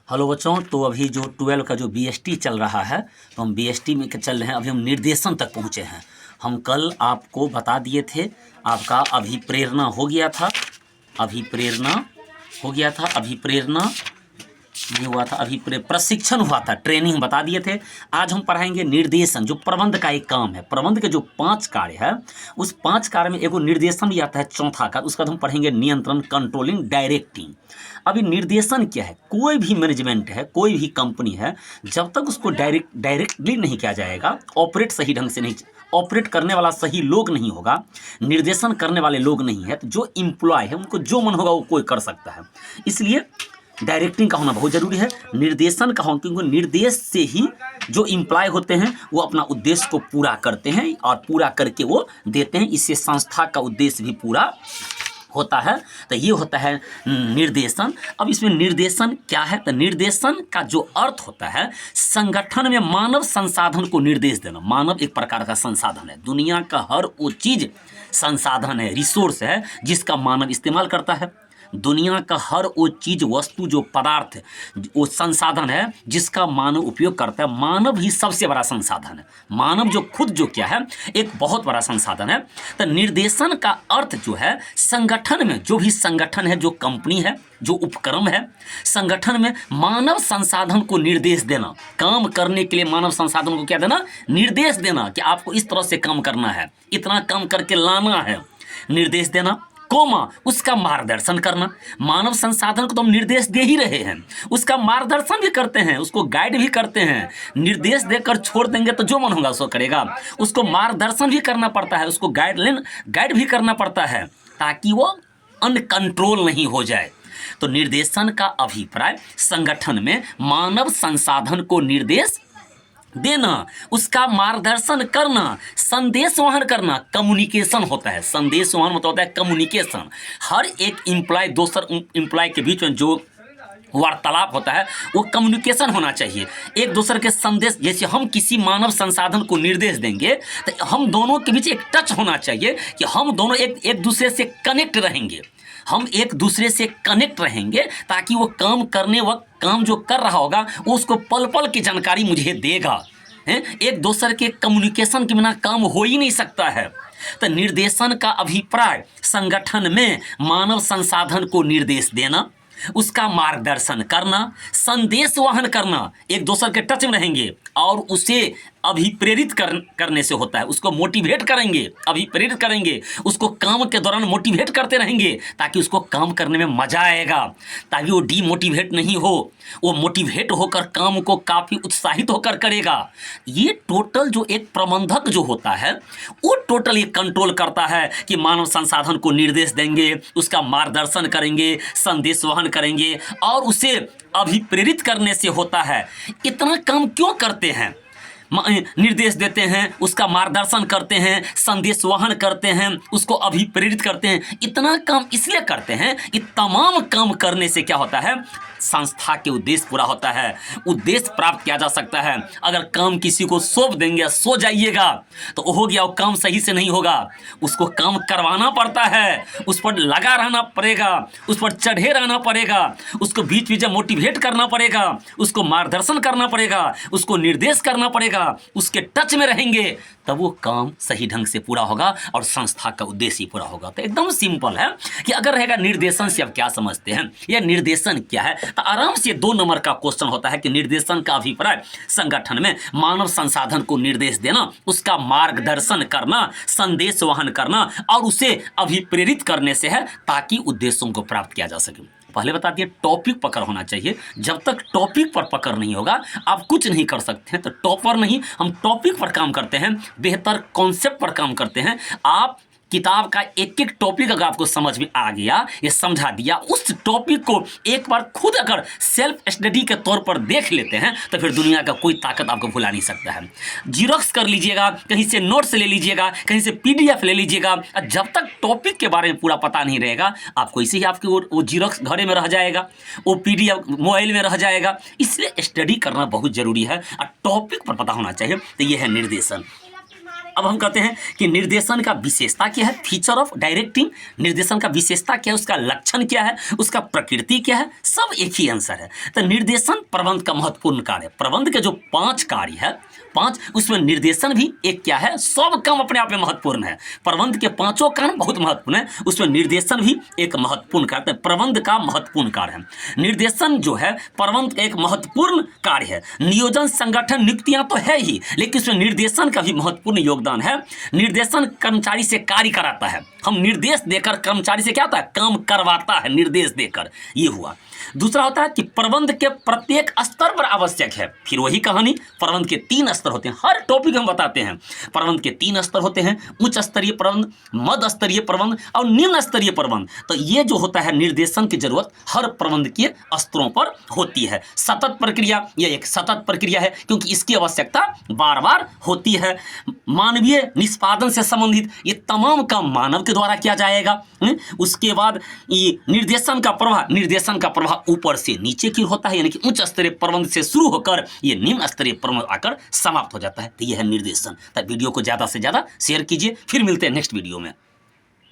Hello बच्चों, तो अभी जो 12 का जो बीएसटी चल रहा है, तो हम बीएसटी में चल रहे हैं। अभी हम निर्देशन तक पहुँचे हैं। हम कल आपको बता दिए थे, आपका अभिप्रेरणा हो गया था, अभिप्रेरणा हो गया था, अभिप्रेरणा नहीं हुआ था, अभी प्रशिक्षण हुआ था, ट्रेनिंग बता दिए थे। आज हम पढ़ाएंगे निर्देशन, जो प्रबंध का एक काम है। प्रबंध के जो 5 कार्य है, उस 5 कार्य में एगो निर्देशन भी आता है, चौथा का। उसका हम पढ़ेंगे नियंत्रण, कंट्रोलिंग, डायरेक्टिंग। अभी निर्देशन क्या है? कोई भी मैनेजमेंट है, कोई भी कंपनी है, जब तक उसको डायरेक्टली नहीं किया जाएगा, ऑपरेट सही ढंग से नहीं, ऑपरेट करने वाला सही लोग नहीं होगा, निर्देशन करने वाले लोग नहीं है, तो जो इम्प्लॉय है उनको जो मन होगा वो कोई कर सकता है। इसलिए डायरेक्टिंग का होना बहुत जरूरी है, निर्देशन का होना, क्योंकि निर्देश से ही जो इम्प्लॉय होते हैं वो अपना उद्देश्य को पूरा करते हैं और पूरा करके वो देते हैं। इससे संस्था का उद्देश्य भी पूरा होता है। तो ये होता है निर्देशन। अब इसमें निर्देशन क्या है? तो निर्देशन का जो अर्थ होता है, संगठन में मानव संसाधन को निर्देश देना। मानव एक प्रकार का संसाधन है, दुनिया का हर वो चीज़ संसाधन है, रिसोर्स है, जिसका मानव इस्तेमाल करता है। दुनिया का हर वो चीज़, वस्तु, जो पदार्थ, वो संसाधन है जिसका मानव उपयोग करता है। मानव ही सबसे बड़ा संसाधन है। मानव जो खुद जो क्या है, एक बहुत बड़ा संसाधन है। तो निर्देशन का अर्थ जो है, संगठन में जो भी संगठन है, जो कंपनी है, जो उपक्रम है, संगठन में मानव संसाधन को निर्देश देना। काम करने के लिए मानव संसाधन को क्या देना? निर्देश देना कि आपको इस तरह से काम करना है, इतना काम करके लाना है, निर्देश देना। कोमा उसका मार्गदर्शन करना। मानव संसाधन को तो हम निर्देश दे ही रहे हैं, उसका मार्गदर्शन भी करते हैं, उसको गाइड भी करते हैं। निर्देश देकर छोड़ देंगे तो जो मन होगा उसको करेगा। उसको मार्गदर्शन भी करना पड़ता है, उसको गाइड भी करना पड़ता है, ताकि वो अनकंट्रोल नहीं हो जाए। तो निर्देशन का अभिप्राय, संगठन में मानव संसाधन को निर्देश देना, उसका मार्गदर्शन करना, संदेश वहन करना। कम्युनिकेशन होता है, संदेश वहन मतलब होता है कम्युनिकेशन। हर एक इम्प्लॉय दूसर इम्प्लॉय के बीच में जो वार्तालाप होता है, वो कम्युनिकेशन होना चाहिए। एक दूसरे के संदेश, जैसे हम किसी मानव संसाधन को निर्देश देंगे तो हम दोनों के बीच एक टच होना चाहिए कि हम दोनों एक दूसरे से कनेक्ट रहेंगे। हम एक दूसरे से कनेक्ट रहेंगे ताकि वो काम करने वक्त, काम जो कर रहा होगा, वो उसको पल पल की जानकारी मुझे देगा। एक दूसरे के कम्युनिकेशन के बिना काम हो ही नहीं सकता है। तो निर्देशन का अभिप्राय, संगठन में मानव संसाधन को निर्देश देना, उसका मार्गदर्शन करना, संदेश वहन करना, एक दूसरे के टच में रहेंगे और उसे अभिप्रेरित करने से होता है। उसको मोटिवेट करेंगे, अभिप्रेरित करेंगे, उसको काम के दौरान मोटिवेट करते रहेंगे ताकि उसको काम करने में मजा आएगा, ताकि वो डीमोटिवेट नहीं हो, वो मोटिवेट होकर काम को काफ़ी उत्साहित होकर करेगा। ये टोटल जो एक प्रबंधक जो होता है, वो टोटल ये कंट्रोल करता है कि मानव संसाधन को निर्देश देंगे, उसका मार्गदर्शन करेंगे, संदेश वहन करेंगे और उसे अभिप्रेरित करने से होता है। इतना काम क्यों करते हैं? निर्देश देते हैं, उसका मार्गदर्शन करते हैं, संदेश वहन करते हैं, उसको अभिप्रेरित करते हैं। इतना काम इसलिए करते हैं कि तमाम काम करने से क्या होता है, संस्था के उद्देश्य पूरा होता है, उद्देश्य प्राप्त किया जा सकता है। अगर काम किसी को सौंप देंगे, सो जाइएगा, तो हो गया, वो काम सही से नहीं होगा। उसको काम करवाना पड़ता है, उस पर लगा रहना पड़ेगा, उस पर चढ़े रहना पड़ेगा, उसको बीच बीच में मोटिवेट करना पड़ेगा, उसको मार्गदर्शन करना पड़ेगा, उसको निर्देश करना पड़ेगा। उसके टच में रहेंगे तब वो काम सही ढंग से पूरा होगा और संस्था का उद्देश्य ही पूरा होगा। तो एकदम सिंपल है कि अगर रहेगा निर्देशन से आप क्या समझते हैं, यह निर्देशन क्या है, तो आराम से 2 नंबर का क्वेश्चन होता है कि निर्देशन का अभिप्राय, संगठन में मानव संसाधन को निर्देश देना, उसका मार्गदर्शन करना, संदेश वहन करना और उसे अभिप्रेरित करने से है ताकि उद्देश्यों को प्राप्त किया जा सके। पहले बता दिए, टॉपिक पकड़ होना चाहिए। जब तक टॉपिक पर पकड़ नहीं होगा, आप कुछ नहीं कर सकते हैं। तो टॉपर नहीं, हम टॉपिक पर काम करते हैं, बेहतर कॉन्सेप्ट पर काम करते हैं। आप किताब का एक एक टॉपिक अगर आपको समझ में आ गया, ये समझा दिया, उस टॉपिक को एक बार खुद अगर सेल्फ स्टडी के तौर पर देख लेते हैं, तो फिर दुनिया का कोई ताकत आपको भुला नहीं सकता है। जीरोक्स कर लीजिएगा, कहीं से नोट्स ले लीजिएगा, कहीं से PDF ले लीजिएगा, और जब तक टॉपिक के बारे में पूरा पता नहीं रहेगा, आपको इसे ही आपके वो जीरोक्स घरे में रह जाएगा, वो PDF मोबाइल में रह जाएगा। इसलिए स्टडी करना बहुत जरूरी है और टॉपिक पर पता होना चाहिए। तो ये है निर्देशन। अब हम कहते हैं कि निर्देशन का विशेषता क्या है, फीचर ऑफ डायरेक्टिंग, निर्देशन का विशेषता क्या है, उसका लक्षण क्या है, उसका प्रकृति क्या है, सब एक ही आंसर है। तो निर्देशन प्रबंध का महत्वपूर्ण कार्य है। प्रबंध के जो 5 कार्य है, 5, उसमें निर्देशन भी एक क्या है, सब काम अपने आप में महत्वपूर्ण है। प्रबंध के 5 काम बहुत महत्वपूर्ण है, उसमें निर्देशन भी एक महत्वपूर्ण कार्य है। प्रबंध का महत्वपूर्ण कार्य है। निर्देशन जो है प्रबंध का एक महत्वपूर्ण कार्य है। नियोजन, संगठन, नियुक्तियां तो है ही, लेकिन उसमें निर्देशन का भी महत्वपूर्ण योगदान है। निर्देशन कर्मचारी से कार्य कराता है। हम निर्देश देकर कर्मचारी से क्या होता है, काम करवाता है, निर्देश देकर, ये हुआ। दूसरा होता है कि प्रबंध के प्रत्येक स्तर पर आवश्यक है। फिर वही कहानी, प्रबंध के 3 स्तर होते हैं, हर टॉपिक हम बताते हैं। प्रबंध के 3 स्तर होते हैं, उच्च स्तरीय प्रबंध, मध्य स्तरीय प्रबंध और निम्न स्तरीय प्रबंध। तो ये जो होता है निर्देशन की जरूरत हर प्रबंध के स्तरों पर होती है। सतत प्रक्रिया, ये एक सतत प्रक्रिया है क्योंकि इसकी आवश्यकता बार बार होती है। मानवीय निष्पादन से संबंधित ये तमाम काम मानव के द्वारा किया जाएगा। उसके बाद ये निर्देशन का प्रवाह ऊपर से नीचे की होता है, यानी कि उच्च स्तरीय प्रबंध से शुरू होकर ये निम्न स्तरीय प्रबंध आकर समाप्त हो जाता है। तो यह है निर्देशन। तो वीडियो को ज़्यादा से ज़्यादा शेयर कीजिए। फिर मिलते हैं नेक्स्ट वीडियो में।